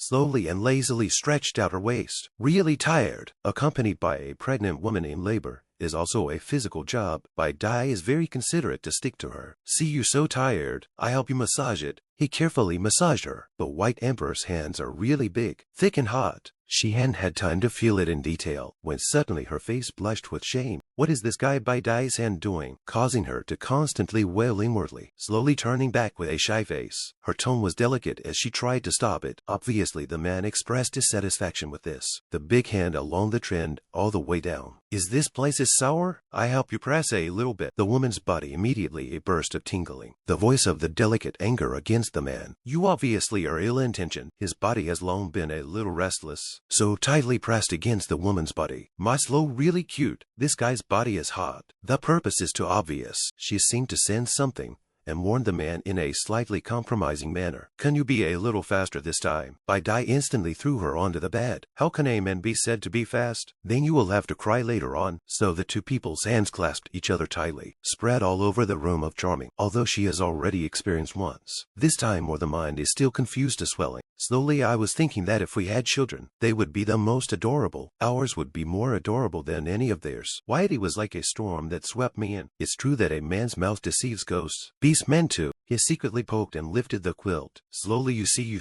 slowly and lazily stretched out her waist. Really tired, accompanied by a pregnant woman in labor, is also a physical job. Bai Dai is very considerate to stick to her. See you so tired, I help you massage it. He carefully massaged her. The White Emperor's hands are really big, thick and hot. She hadn't had time to feel it in detail when suddenly her face blushed with shame. What is this guy Bai Dai's hand doing? Causing her to constantly wail inwardly, slowly turning back with a shy face. Her tone was delicate as she tried to stop it. Obviously the man expressed dissatisfaction with this. The big hand along the trend all the way down. Is this place sour? I help you press a little bit. The woman's body immediately a burst of tingling. The voice of the delicate anger against the man. You obviously are ill-intentioned. His body has long been a little restless, so tightly pressed against the woman's body. My slow really cute. This guy's body is hot. The purpose is too obvious. She seemed to sense something and warned the man in a slightly compromising manner. Can you be a little faster this time? Bai Dai instantly threw her onto the bed. How can a man be said to be fast? Then you will have to cry later on. So the two people's hands clasped each other tightly, spread all over the room of charming, although she has already experienced once. This time more the mind is still confused to swelling. Slowly I was thinking that if we had children, they would be the most adorable. Ours would be more adorable than any of theirs. Whitey was like a storm that swept me in. It's true that a man's mouth deceives ghosts. Beast meant to. He secretly poked and lifted the quilt. Slowly you see.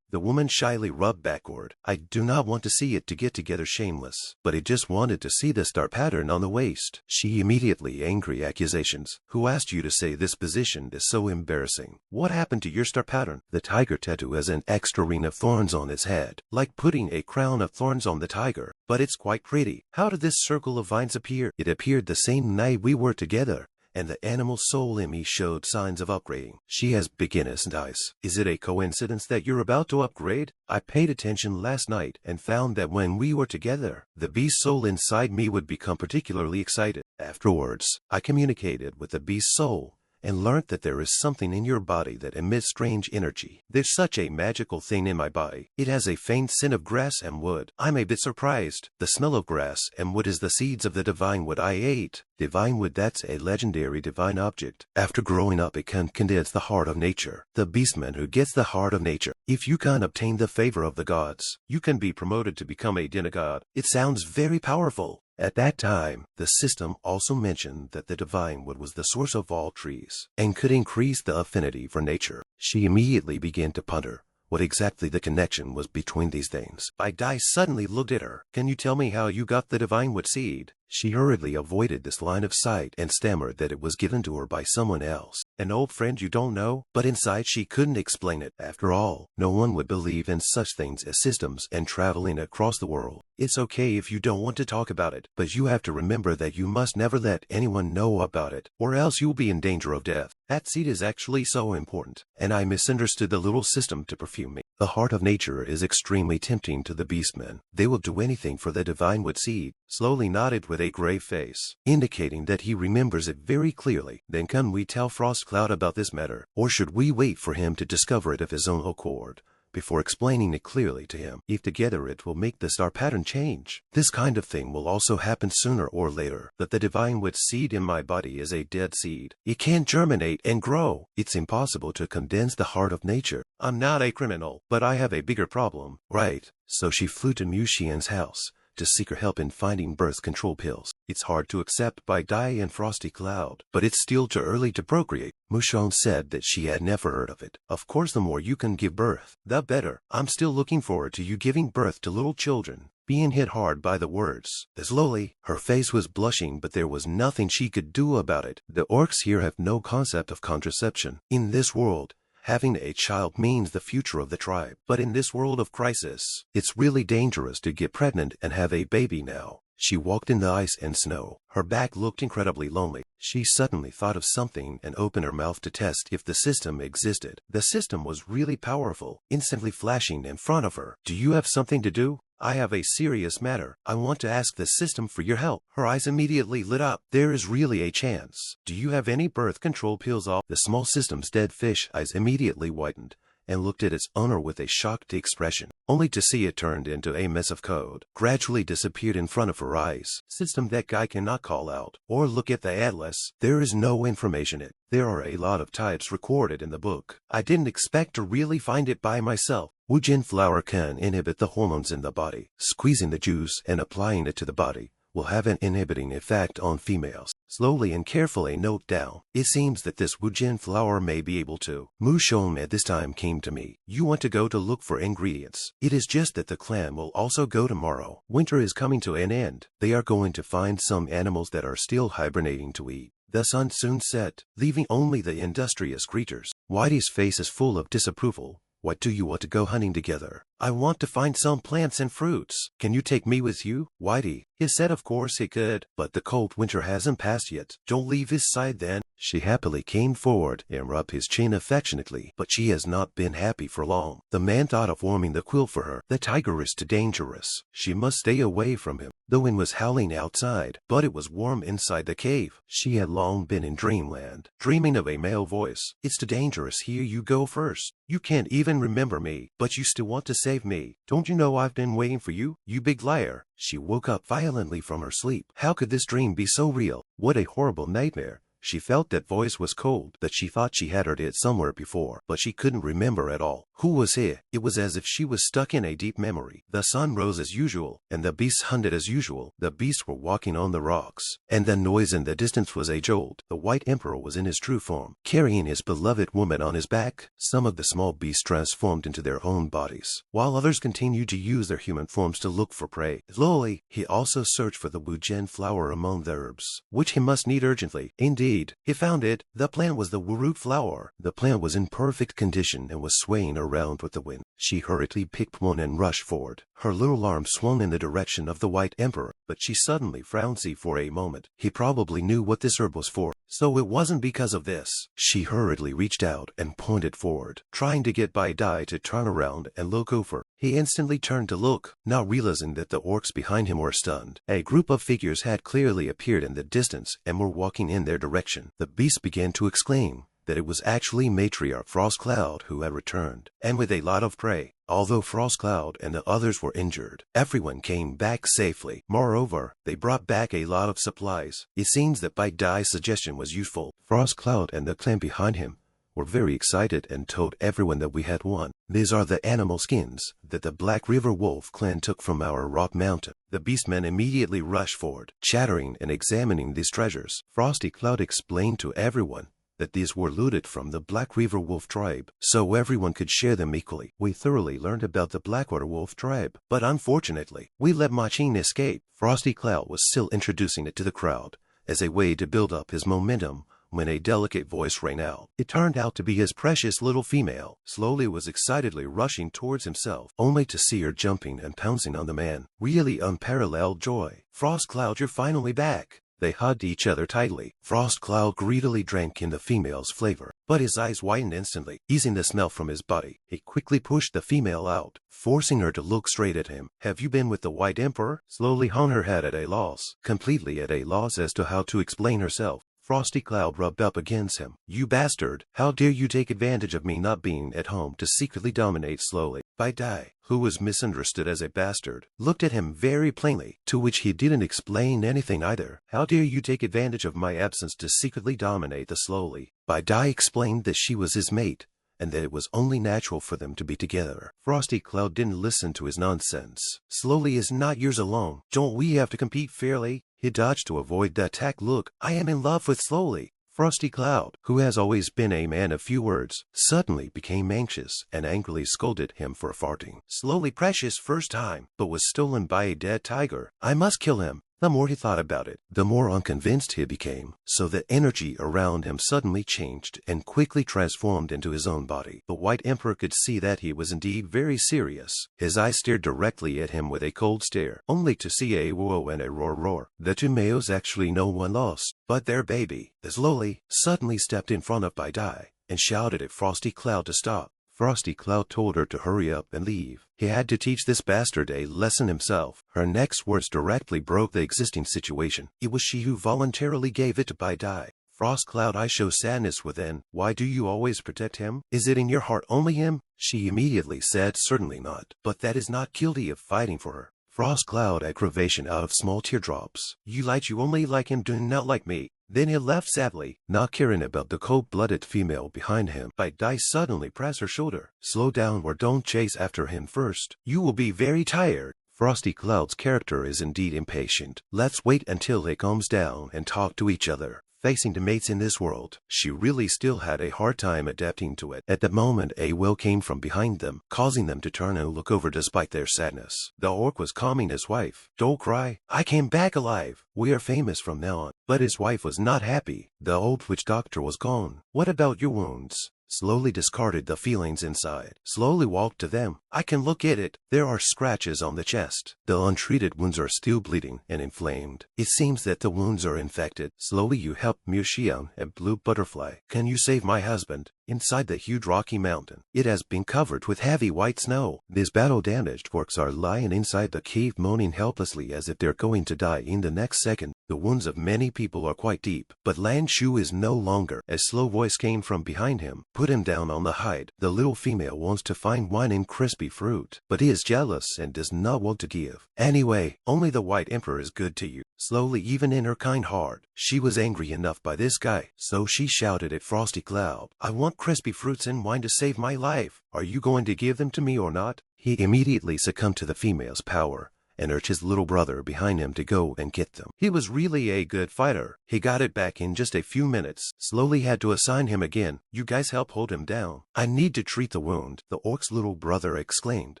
The woman shyly rubbed backward. I do not want to see it to get together shameless, but I just wanted to see the star pattern on the waist. She immediately angry accusations. Who asked you to say this position is so embarrassing? What happened to your star pattern? The tiger tattoo has an extra ring of thorns on its head, like putting a crown of thorns on the tiger, but it's quite pretty. How did this circle of vines appear? It appeared the same night we were together, and the animal soul in me showed signs of upgrading. She has big innocent eyes. Is it a coincidence that you're about to upgrade? I paid attention last night and found that when we were together, the beast soul inside me would become particularly excited. Afterwards, I communicated with the beast soul and learnt that there is something in your body that emits strange energy. There's such a magical thing in my body. It has a faint scent of grass and wood. I'm a bit surprised. The smell of grass and wood is the seeds of the divine wood I ate. Divine wood, that's a legendary divine object. After growing up, it can condense the heart of nature. The beastman who gets the heart of nature. If you can obtain the favor of the gods, you can be promoted to become a demigod. It sounds very powerful. At that time, the system also mentioned that the divine wood was the source of all trees and could increase the affinity for nature. She immediately began to ponder what exactly the connection was between these things. Bai Dai suddenly looked at her. Can you tell me how you got the divine wood seed? She hurriedly avoided this line of sight and stammered that it was given to her by someone else. An old friend you don't know? But inside she couldn't explain it. After all, no one would believe in such things as systems and traveling across the world. It's okay if you don't want to talk about it, but you have to remember that you must never let anyone know about it, or else you'll be in danger of death. That seed is actually so important, and I misunderstood the little system to perfume me. The heart of nature is extremely tempting to the beastmen. They will do anything for the divine wood seed. Slowly nodded with a grave face, indicating that he remembers it very clearly. Then can we tell Frost Cloud about this matter, or should we wait for him to discover it of his own accord before explaining it clearly to him? If together it will make the star pattern change. This kind of thing will also happen sooner or later. That the divine wood seed in my body is a dead seed. It can't germinate and grow. It's impossible to condense the heart of nature. I'm not a criminal, but I have a bigger problem. Right. So she flew to Mu Xian's house to seek her help in finding birth control pills. It's hard to accept Bai Dai and Frosty Cloud, but it's still too early to procreate. Mu Xian said that she had never heard of it. Of course, the more you can give birth, the better. I'm still looking forward to you giving birth to little children. Being hit hard by the words. Slowly, her face was blushing, but there was nothing she could do about it. The orcs here have no concept of contraception. In this world, having a child means the future of the tribe. But in this world of crisis, it's really dangerous to get pregnant and have a baby now. She walked in the ice and snow. Her back looked incredibly lonely. She suddenly thought of something and opened her mouth to test if the system existed. The system was really powerful, instantly flashing in front of her. Do you have something to do? I have a serious matter. I want to ask the system for your help. Her eyes immediately lit up. There is really a chance. Do you have any birth control pills off? The small system's dead fish eyes immediately widened and looked at its owner with a shocked expression, only to see it turned into a mess of code, gradually disappeared in front of her eyes. System that guy cannot call out or look at the atlas. There is no information in it. There are a lot of types recorded in the book. I didn't expect to really find it by myself. Wujin flower can inhibit the hormones in the body. Squeezing the juice and applying it to the body will have an inhibiting effect on females. Slowly and carefully note down. It seems that this Wujin flower may be able to. Mu Shom at this time came to me. You want to go to look for ingredients. It is just that the clan will also go tomorrow. Winter is coming to an end. They are going to find some animals that are still hibernating to eat. The sun soon set, leaving only the industrious creatures. Whitey's face is full of disapproval. What do you want to go hunting together? I want to find some plants and fruits. Can you take me with you? Whitey. He said of course he could, but the cold winter hasn't passed yet. Don't leave his side then. She happily came forward and rubbed his chin affectionately, but she has not been happy for long. The man thought of warming the quilt for her. The tiger is too dangerous. She must stay away from him. The wind was howling outside, but it was warm inside the cave. She had long been in dreamland, dreaming of a male voice. It's too dangerous here, you go first. You can't even remember me, but you still want to save me. Don't you know I've been waiting for you, you big liar? She woke up violently from her sleep. How could this dream be so real? What a horrible nightmare. She felt that voice was cold, that she thought she had heard it somewhere before, but she couldn't remember at all. Who was he? It was as if she was stuck in a deep memory. The sun rose as usual, and the beasts hunted as usual. The beasts were walking on the rocks, and the noise in the distance was a jolt. The White Emperor was in his true form, carrying his beloved woman on his back. Some of the small beasts transformed into their own bodies, while others continued to use their human forms to look for prey. Slowly, he also searched for the Wujin flower among the herbs, which he must need urgently. Indeed, he found it. The plant was the Wurut flower. The plant was in perfect condition and was swaying around with the wind. She hurriedly picked one and rushed forward. Her little arm swung in the direction of the White Emperor, but she suddenly frowned for a moment. He probably knew what this herb was for, so it wasn't because of this. She hurriedly reached out and pointed forward, trying to get Bai Dai to turn around and look over. He instantly turned to look, not realizing that the orcs behind him were stunned. A group of figures had clearly appeared in the distance and were walking in their direction. The beast began to exclaim that it was actually Matriarch Frost Cloud who had returned, and with a lot of prey. Although Frost Cloud and the others were injured, everyone came back safely. Moreover, they brought back a lot of supplies. It seems that Bai Dai's suggestion was useful. Frost Cloud and the clan behind him were very excited and told everyone that we had won. These are the animal skins that the Black River Wolf clan took from our rock mountain. The beastmen immediately rushed forward, chattering and examining these treasures. Frosty Cloud explained to everyone that these were looted from the Black River Wolf tribe, so everyone could share them equally. We thoroughly learned about the Blackwater Wolf tribe, but unfortunately, we let Machin escape. Frosty Cloud was still introducing it to the crowd as a way to build up his momentum when a delicate voice rang out. It turned out to be his precious little female. Slowly was excitedly rushing towards himself, only to see her jumping and pouncing on the man. Really unparalleled joy. Frost Cloud, you're finally back. They hugged each other tightly. Frost Cloud greedily drank in the female's flavor, but his eyes widened instantly, easing the smell from his body. He quickly pushed the female out, forcing her to look straight at him. Have you been with the White Emperor? Slowly hung her head at a loss, completely at a loss as to how to explain herself. Frosty Cloud rubbed up against him. You bastard! How dare you take advantage of me not being at home to secretly dominate slowly? Bai Dai, who was misunderstood as a bastard, looked at him very plainly, to which he didn't explain anything either. How dare you take advantage of my absence to secretly dominate the slowly? Bai Dai explained that she was his mate, and that it was only natural for them to be together. Frosty Cloud didn't listen to his nonsense. Slowly is not yours alone. Don't we have to compete fairly? He dodged to avoid the attack. Look, I am in love with Slowly. Frosty Cloud, who has always been a man of few words, suddenly became anxious and angrily scolded him for farting. Slowly precious first time, but was stolen by a dead tiger. I must kill him. The more he thought about it, the more unconvinced he became, so the energy around him suddenly changed and quickly transformed into his own body. The White Emperor could see that he was indeed very serious. His eyes stared directly at him with a cold stare, only to see a whoa and a roar roar. The two males actually no one lost, but their baby, Slowly, suddenly stepped in front of Bai Dai and shouted at Frosty Cloud to stop. Frosty Cloud told her to hurry up and leave. He had to teach this bastard a lesson himself. Her next words directly broke the existing situation. It was she who voluntarily gave it to Bai Dai. Frost Cloud, I show sadness within. Why do you always protect him? Is it in your heart only him? She immediately said, certainly not. But that is not guilty of fighting for her. Frost Cloud, aggravation out of small teardrops. You only like him, do not like me. Then he left sadly, not caring about the cold-blooded female behind him. Dai suddenly pressed her shoulder. Slow down or don't chase after him first. You will be very tired. Frosty Cloud's character is indeed impatient. Let's wait until he calms down and talk to each other. Facing the mates in this world, she really still had a hard time adapting to it. At the moment, a wail came from behind them, causing them to turn and look over despite their sadness. The orc was calming his wife. Don't cry. I came back alive. We are famous from now on. But his wife was not happy. The old witch doctor was gone. What about your wounds? Slowly discarded the feelings inside. Slowly walked to them. I can look at it. There are scratches on the chest. The untreated wounds are still bleeding and inflamed. It seems that the wounds are infected. Slowly you help Muxian and Blue Butterfly. Can you save my husband? Inside the huge rocky mountain, it has been covered with heavy white snow. These battle-damaged orcs are lying inside the cave, moaning helplessly as if they're going to die in the next second. The wounds of many people are quite deep, but Lan Shu is no longer. A slow voice came from behind him. Put him down on the hide. The little female wants to find wine and crispy fruit, but he is jealous and does not want to give. Anyway, only the White Emperor is good to you. Slowly, even in her kind heart, she was angry enough by this guy, so she shouted at Frosty Cloud, I want crispy fruits and wine to save my life. Are you going to give them to me or not? He immediately succumbed to the female's power and urged his little brother behind him to go and get them. He was really a good fighter. He got it back in just a few minutes. Slowly had to assign him again. You guys help hold him down. I need to treat the wound, the orc's little brother exclaimed.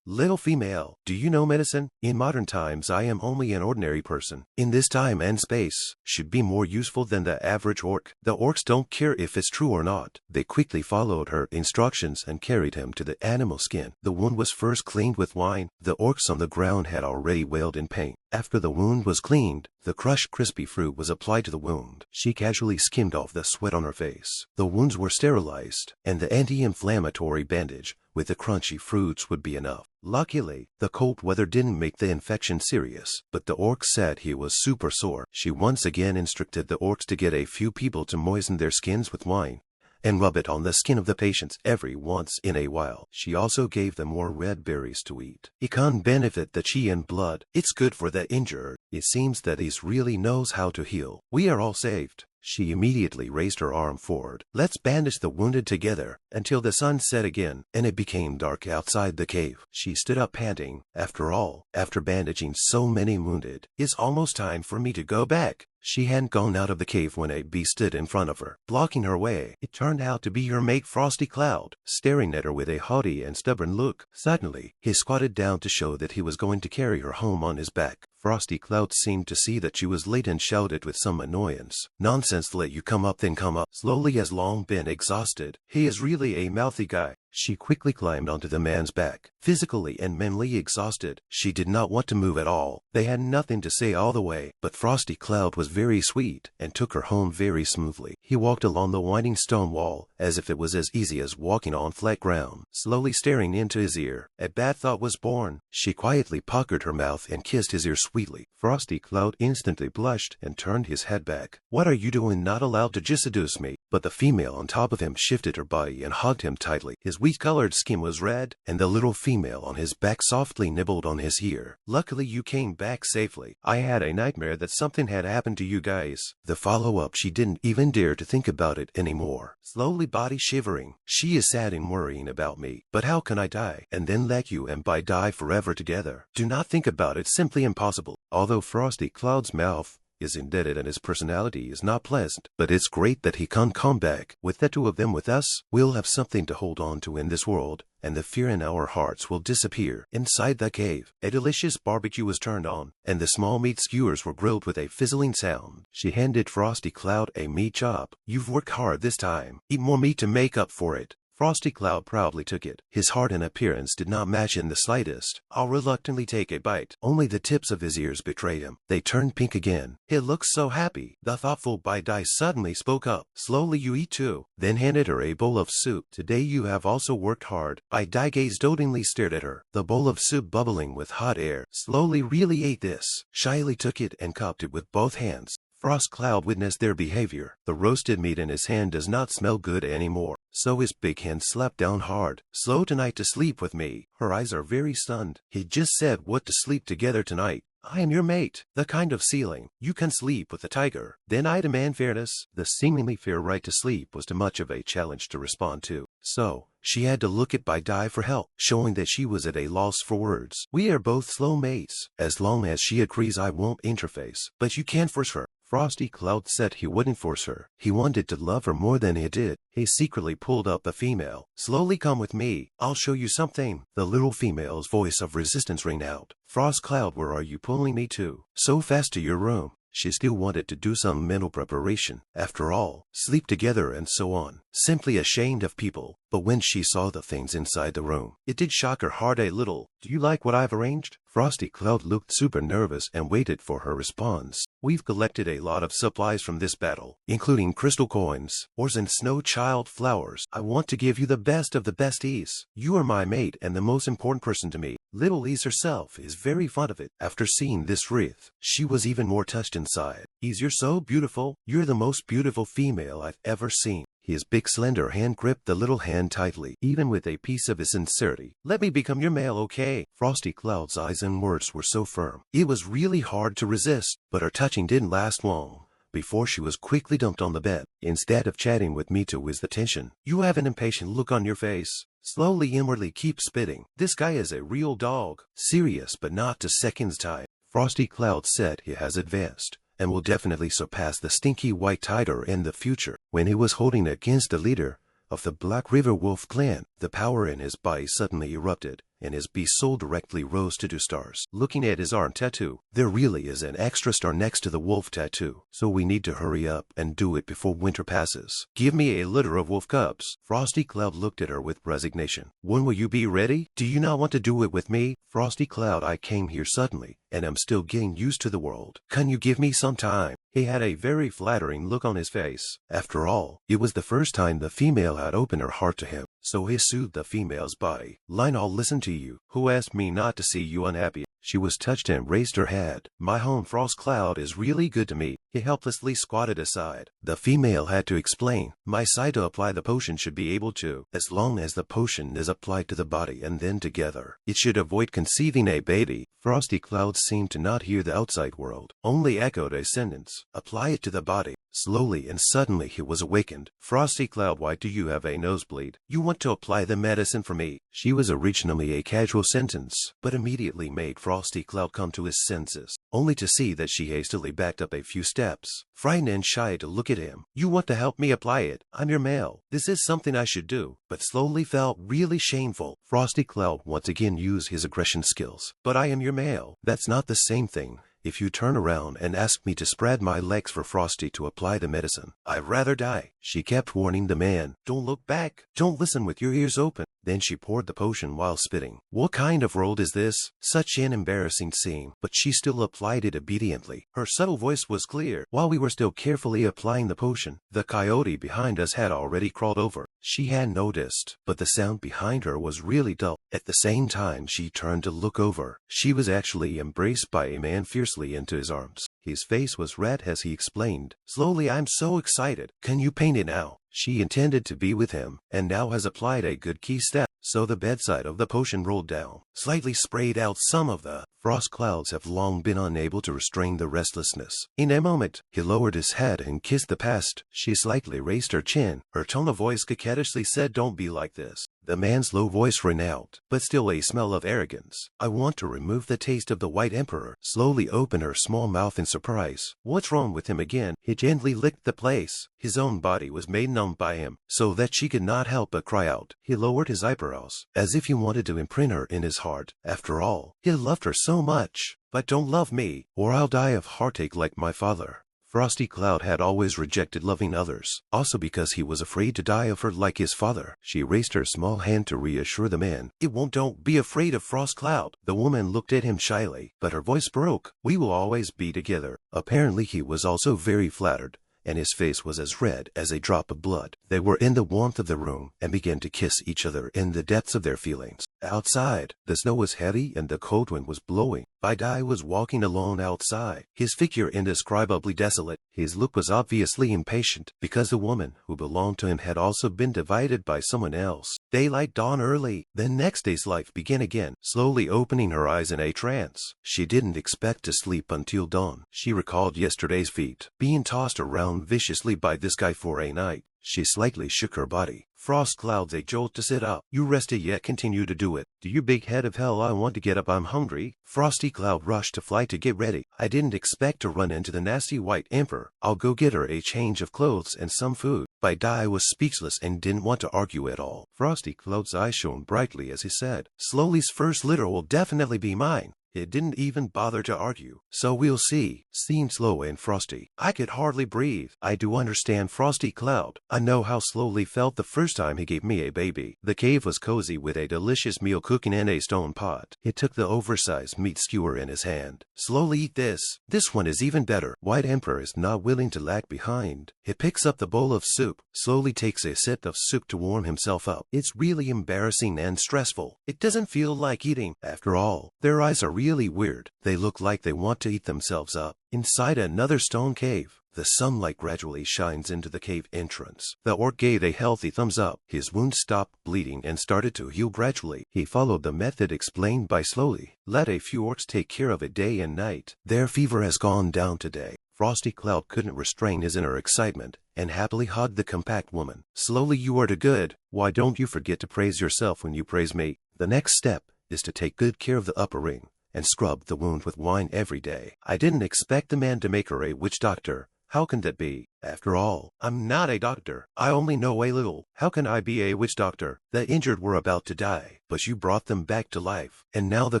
Little female, do you know medicine? In modern times, I am only an ordinary person. In this time and space, should be more useful than the average orc. The orcs don't care if it's true or not. They quickly followed her instructions and carried him to the animal skin. The wound was first cleaned with wine. The orcs on the ground had already wailed in pain. After the wound was cleaned, the crushed crispy fruit was applied to the wound. She casually skimmed off the sweat on her face. The wounds were sterilized, and the anti-inflammatory bandage with the crunchy fruits would be enough. Luckily, the cold weather didn't make the infection serious, but the orc said he was super sore. She once again instructed the orcs to get a few people to moisten their skins with wine and rub it on the skin of the patients every once in a while. She also gave them more red berries to eat. It can benefit the chi and blood. It's good for the injured. It seems that he really knows how to heal. We are all saved. She immediately raised her arm forward. Let's bandage the wounded together until the sun set again, and it became dark outside the cave. She stood up panting. After all, after bandaging so many wounded, it's almost time for me to go back. She hadn't gone out of the cave when a beast stood in front of her, blocking her way. It turned out to be her mate Frosty Cloud, staring at her with a haughty and stubborn look. Suddenly, he squatted down to show that he was going to carry her home on his back. Frosty Cloud seemed to see that she was late and shouted with some annoyance. Nonsense, let you come up then come up. Slowly has long been exhausted. He is really a mouthy guy. She quickly climbed onto the man's back. Physically and mentally exhausted, she did not want to move at all. They had nothing to say all the way, but Frosty Cloud was very sweet and took her home very smoothly. He walked along the winding stone wall as if it was as easy as walking on flat ground, slowly staring into his ear. A bad thought was born. She quietly puckered her mouth and kissed his ear sweetly. Frosty Cloud instantly blushed and turned his head back. What are you doing? Not allowed to just seduce me. But the female on top of him shifted her body and hugged him tightly. His wheat-colored skin was red, and the little female on his back softly nibbled on his ear. Luckily you came back safely. I had a nightmare that something had happened to you guys. The follow-up, she didn't even dare to think about it anymore. Slowly body shivering. She is sad and worrying about me. But how can I die and then let you and I die forever together? Do not think about it. Simply impossible. Although Frosty Cloud's mouth is indebted and his personality is not pleasant, but it's great that he can come back. With the two of them with us, we'll have something to hold on to in this world, and the fear in our hearts will disappear. Inside the cave, a delicious barbecue was turned on, and the small meat skewers were grilled with a fizzling sound. She handed Frosty Cloud a meat chop. You've worked hard this time. Eat more meat to make up for it. Frosty Cloud proudly took it. His heart and appearance did not match in the slightest. I'll reluctantly take a bite. Only the tips of his ears betrayed him. They turned pink again. He looked so happy. The thoughtful Bai Dai suddenly spoke up. Slowly you eat too. Then handed her a bowl of soup. Today you have also worked hard. Bai Dai gazed dotingly stared at her. The bowl of soup bubbling with hot air. Slowly really ate this. Shyly took it and cupped it with both hands. Frost Cloud witnessed their behavior. The roasted meat in his hand does not smell good anymore, so his big hand slapped down hard. Slow tonight to sleep with me. Her eyes are very stunned. He just said what to sleep together tonight. I am your mate, the kind of ceiling. You can sleep with a tiger. Then I demand fairness. The seemingly fair right to sleep was too much of a challenge to respond to. So, she had to look at Dai for help, showing that she was at a loss for words. We are both slow mates. As long as she agrees I won't interface. But you can't force her. Frosty Cloud said he wouldn't force her. He wanted to love her more than he did. He secretly pulled up the female. Slowly come with me. I'll show you something. The little female's voice of resistance rang out. Frost Cloud, where are you pulling me to? So fast to your room. She still wanted to do some mental preparation. After all, sleep together and so on. Simply ashamed of people. But when she saw the things inside the room, it did shock her heart a little. Do you like what I've arranged? Frosty Cloud looked super nervous and waited for her response. We've collected a lot of supplies from this battle, including crystal coins, ores and snow child flowers. I want to give you the best of the besties. You are my mate and the most important person to me. Little Ys herself is very fond of it. After seeing this wreath, she was even more touched inside. Ys, you're so beautiful. You're the most beautiful female I've ever seen. His big slender hand gripped the little hand tightly, even with a piece of his sincerity. Let me become your male, okay? Frosty Cloud's eyes and words were so firm. It was really hard to resist, but her touching didn't last long. Before she was quickly dumped on the bed. Instead of chatting with me to ease the tension, you have an impatient look on your face. Slowly inwardly keep spitting. This guy is a real dog. Serious but not to seconds time. Frosty Cloud said he has advanced and will definitely surpass the stinky white tiger in the future. When he was holding against the leader of the Black River Wolf clan, the power in his body suddenly erupted, and his beast soul directly rose to 2 stars. Looking at his arm tattoo, there really is an extra star next to the wolf tattoo, so we need to hurry up and do it before winter passes. Give me a litter of wolf cubs. Frosty Cloud looked at her with resignation. When will you be ready? Do you not want to do it with me? Frosty Cloud, I came here suddenly, and I'm still getting used to the world. Can you give me some time? He had a very flattering look on his face. After all, it was the first time the female had opened her heart to him, so he soothed the female's body. Line, I'll listen to you. Who asked me not to see you unhappy? She was touched and raised her head. My home Frost Cloud is really good to me. He helplessly squatted aside. The female had to explain. My side to apply the potion should be able to, as long as the potion is applied to the body and then together. It should avoid conceiving a baby. Frosty Cloud seemed to not hear the outside world, only echoed a sentence. Apply it to the body. Slowly and suddenly he was awakened. Frosty Cloud, why do you have a nosebleed? You want to apply the medicine for me? She was originally a casual sentence, but immediately made Frosty Cloud come to his senses, only to see that she hastily backed up a few steps, frightened and shy to look at him. You want to help me apply it? I'm your male. This is something I should do, but slowly felt really shameful. Frosty Cloud once again used his aggression skills. But I am your male. That's not the same thing. If you turn around and ask me to spread my legs for Frosty to apply the medicine, I'd rather die. She kept warning the man. Don't look back. Don't listen with your ears open. Then she poured the potion while spitting. What kind of world is this? Such an embarrassing scene, but she still applied it obediently. Her subtle voice was clear. While we were still carefully applying the potion, the coyote behind us had already crawled over. She had noticed, but the sound behind her was really dull. At the same time she turned to look over. She was actually embraced by a man fiercely into his arms. His face was red as he explained. Slowly, I'm so excited. Can you paint it now? She intended to be with him, and now has applied a good key step. So the bedside of the potion rolled down, slightly sprayed out some of the frost clouds have long been unable to restrain the restlessness. In a moment, he lowered his head and kissed the past. She slightly raised her chin. Her tone of voice coquettishly said, don't be like this. The man's low voice rang out, but still a smell of arrogance. I want to remove the taste of the White Emperor. Slowly opened her small mouth in surprise. What's wrong with him again? He gently licked the place. His own body was made numb by him, so that she could not help but cry out. He lowered his eyebrows, as if he wanted to imprint her in his heart. After all, he loved her so much. But don't love me, or I'll die of heartache like my father. Frosty Cloud had always rejected loving others, also because he was afraid to die of her like his father. She raised her small hand to reassure the man. It won't, don't be afraid of Frost Cloud. The woman looked at him shyly, but her voice broke. We will always be together. Apparently he was also very flattered, and his face was as red as a drop of blood. They were in the warmth of the room and began to kiss each other in the depths of their feelings. Outside, the snow was heavy and the cold wind was blowing. Bai Dai was walking alone outside, his figure indescribably desolate. His look was obviously impatient, because the woman who belonged to him had also been divided by someone else. Daylight dawned early, then next day's life began again, slowly opening her eyes in a trance. She didn't expect to sleep until dawn. She recalled yesterday's feat, being tossed around viciously by this guy for a night. She slightly shook her body. Frost clouds a jolt to sit up. You rested yet continue to do it. Do you big head of hell, I want to get up, I'm hungry. Frosty Cloud rushed to fly to get ready. I didn't expect to run into the nasty white emperor. I'll go get her a change of clothes and some food. Bai Dai was speechless and didn't want to argue at all. Frosty Cloud's eyes shone brightly as he said, Slowly's first litter will definitely be mine. It didn't even bother to argue. So we'll see. Seemed slow and frosty. I could hardly breathe. I do understand Frosty Cloud. I know how Slowly felt the first time he gave me a baby. The cave was cozy with a delicious meal cooking in a stone pot. He took the oversized meat skewer in his hand. Slowly eat this. This one is even better. White Emperor is not willing to lag behind. He picks up the bowl of soup. Slowly takes a sip of soup to warm himself up. It's really embarrassing and stressful. It doesn't feel like eating. After all, their eyes are really weird. They look like they want to eat themselves up. Inside another stone cave, the sunlight gradually shines into the cave entrance. The orc gave a healthy thumbs up. His wound stopped bleeding and started to heal gradually. He followed the method explained by Slowly. Let a few orcs take care of it day and night. Their fever has gone down today. Frosty Cloud couldn't restrain his inner excitement and happily hugged the compact woman. Slowly, you are too good. Why don't you forget to praise yourself when you praise me? The next step is to take good care of the upper ring and scrub the wound with wine every day. I didn't expect the man to make her a witch doctor. How can that be? After all, I'm not a doctor. I only know a little. How can I be a witch doctor? The injured were about to die, but you brought them back to life. And now the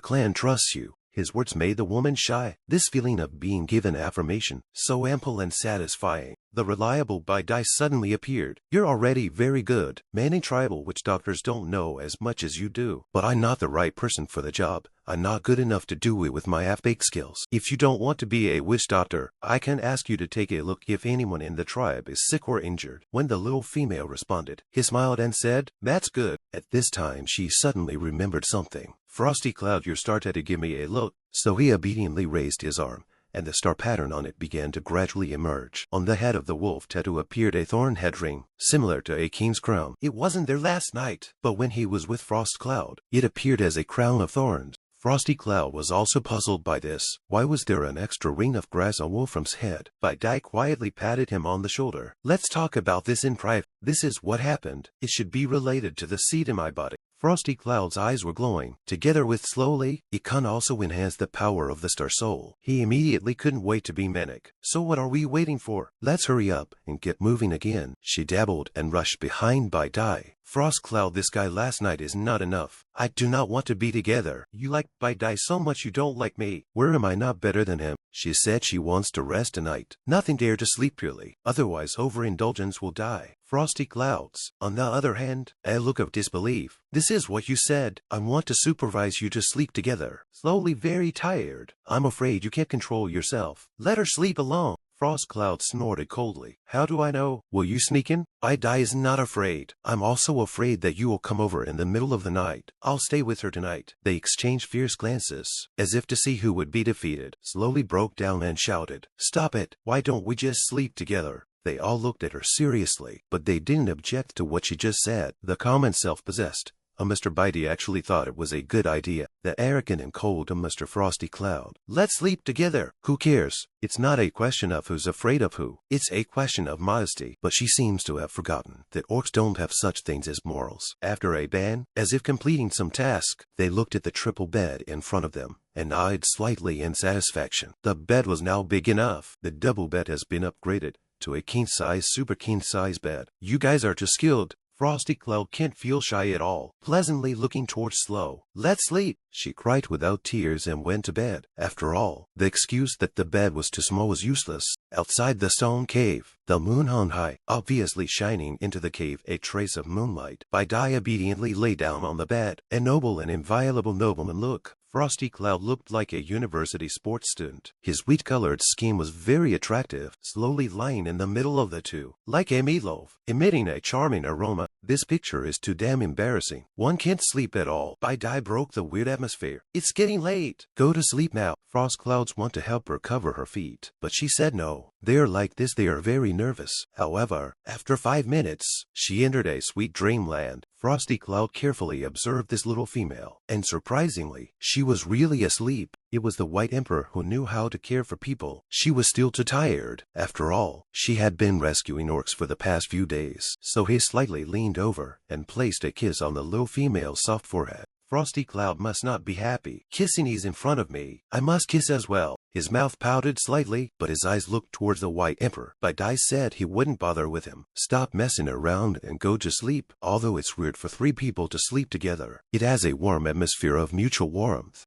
clan trusts you. His words made the woman shy. This feeling of being given affirmation, so ample and satisfying. The reliable Bai Dai suddenly appeared. You're already very good. Many tribal witch doctors don't know as much as you do. But I'm not the right person for the job. I'm not good enough to do it with my half-baked skills. If you don't want to be a witch doctor, I can ask you to take a look if anyone in the tribe is sick or injured. When the little female responded, he smiled and said, That's good. At this time, she suddenly remembered something. Frosty Cloud, your star tattoo, give me a look. So he obediently raised his arm, and the star pattern on it began to gradually emerge. On the head of the wolf tattoo appeared a thorn head ring, similar to a king's crown. It wasn't there last night, but when he was with Frost Cloud, it appeared as a crown of thorns. Frosty Cloud was also puzzled by this. Why was there an extra ring of grass on Wolfram's head? Bai Dai quietly patted him on the shoulder. Let's talk about this in private. This is what happened. It should be related to the seed in my body. Frosty Cloud's eyes were glowing. Together with Slowly, it can also enhance the power of the star soul. He immediately couldn't wait to be manic. So what are we waiting for? Let's hurry up and get moving again. She dabbled and rushed behind Bai Dai. Frost Cloud, this guy last night is not enough. I do not want to be together. You like Bai Dai so much you don't like me. Where am I not better than him? She said she wants to rest tonight. Nothing dare to sleep purely. Otherwise overindulgence will die. Frosty Clouds, on the other hand, a look of disbelief. This is what you said. I want to supervise you to sleep together. Slowly, very tired. I'm afraid you can't control yourself. Let her sleep alone. Frost Cloud snorted coldly. How do I know? Will you sneak in? Bai Dai is not afraid. I'm also afraid that you will come over in the middle of the night. I'll stay with her tonight. They exchanged fierce glances, as if to see who would be defeated. Slowly broke down and shouted, Stop it. Why don't we just sleep together? They all looked at her seriously, but they didn't object to what she just said. The calm and self-possessed Mr. Bai Dai actually thought it was a good idea. The arrogant and cold Mr. Frosty Cloud. Let's sleep together. Who cares? It's not a question of who's afraid of who. It's a question of modesty. But she seems to have forgotten that orcs don't have such things as morals. After a ban, as if completing some task, they looked at the triple bed in front of them and eyed slightly in satisfaction. The bed was now big enough. The double bed has been upgraded to a king-size, super king-size bed. You guys are too skilled. Frosty Cloud can't feel shy at all, pleasantly looking towards Slow. Let's sleep, she cried without tears and went to bed. After all, the excuse that the bed was too small was useless. Outside the stone cave, the moon hung high, obviously shining into the cave a trace of moonlight. Bai Dai obediently lay down on the bed. A noble and inviolable nobleman look. Frosty Cloud looked like a university sports student. His wheat-colored skin was very attractive, slowly lying in the middle of the two, like a meatloaf, emitting a charming aroma. This picture is too damn embarrassing. One can't sleep at all. Dai broke the weird atmosphere. It's getting late. Go to sleep now. Frost Clouds want to help her cover her feet, but she said no. They are like this, they are very nervous. However, after 5 minutes, she entered a sweet dreamland. Frosty Cloud carefully observed this little female, and surprisingly, she was really asleep. It was the White Emperor who knew how to care for people. She was still too tired. After all, she had been rescuing orcs for the past few days, so he slightly leaned over and placed a kiss on the little female's soft forehead. Frosty Cloud must not be happy. Kissing is in front of me. I must kiss as well. His mouth pouted slightly, but his eyes looked towards the White Emperor. But Dai said he wouldn't bother with him. Stop messing around and go to sleep. Although it's weird for 3 people to sleep together, it has a warm atmosphere of mutual warmth.